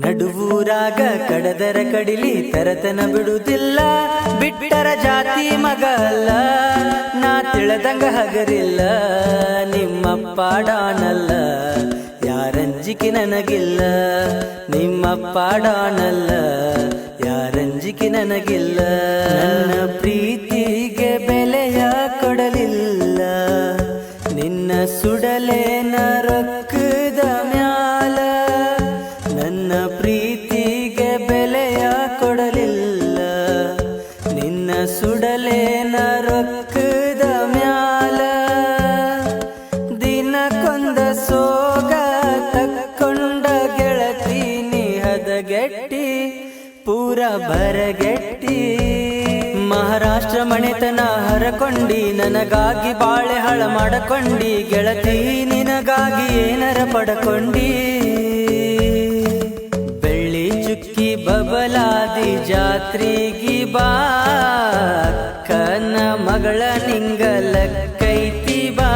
ನಡುವೂರಾಗ ಕಡದರ ಕಡಿಲಿ ತರತನ ಬಿಡುವುದಿಲ್ಲ, ಬಿಟ್ಟರ ಜಾತಿ ಮಗ ಅಲ್ಲ, ನಾ ತಿಳದಂಗ ಹಗರಿಲ್ಲ, ನಿಮ್ಮಪ್ಪ ಡಾನಲ್ಲ, ಯಾರಂಜಿಕೆ ನನಗಿಲ್ಲ, ನಿಮ್ಮಪ್ಪ ಡಾನಲ್ಲ, ಯಾರಂಜಿಕೆ ನನಗಿಲ್ಲ. ನನ್ನ ಪ್ರೀತಿಗೆ ಬೆಲೆಯ ಕೊಡಲಿಲ್ಲ, ನಿನ್ನ ಸುಡಲೇನ ರೊಕ್ಕದ ಮ್ಯಾಲ, ನನ್ನ ಪ್ರೀತಿಗೆ ಬೆಲೆಯ ಕೊಡಲಿಲ್ಲ, ನಿನ್ನ ಸುಡಲೇನ ರೊಕ್ಕದ ಮ್ಯಾಲ. ದಿನಕ್ಕೊಂದ ಸೋಗ ತಕ್ಕೊಂಡ ಗೆಳತೀನಿ ಹದಗೆಟ್ಟಿ ಪೂರ ಬರಗೆಟ್ಟಿ. ಮಹಾರಾಷ್ಟ್ರ ಮನೆತನ ಹರಕೊಂಡಿ, ನನಗಾಗಿ ಬಾಳೆ ಹಳ ಮಾಡಕೊಂಡಿ, ಗೆಳತಿ ನಿನಗಾಗಿ ಏನರ ಪಡಕೊಂಡಿ. ಬೆಳ್ಳಿ ಚುಕ್ಕಿ ಬಬಲಾದಿ ಜಾತ್ರೆಗಿ ಬಾ, ಅಕ್ಕನ ಮಗಳ ನಿಂಗಲಕ್ಕೈತಿ ಬಾ.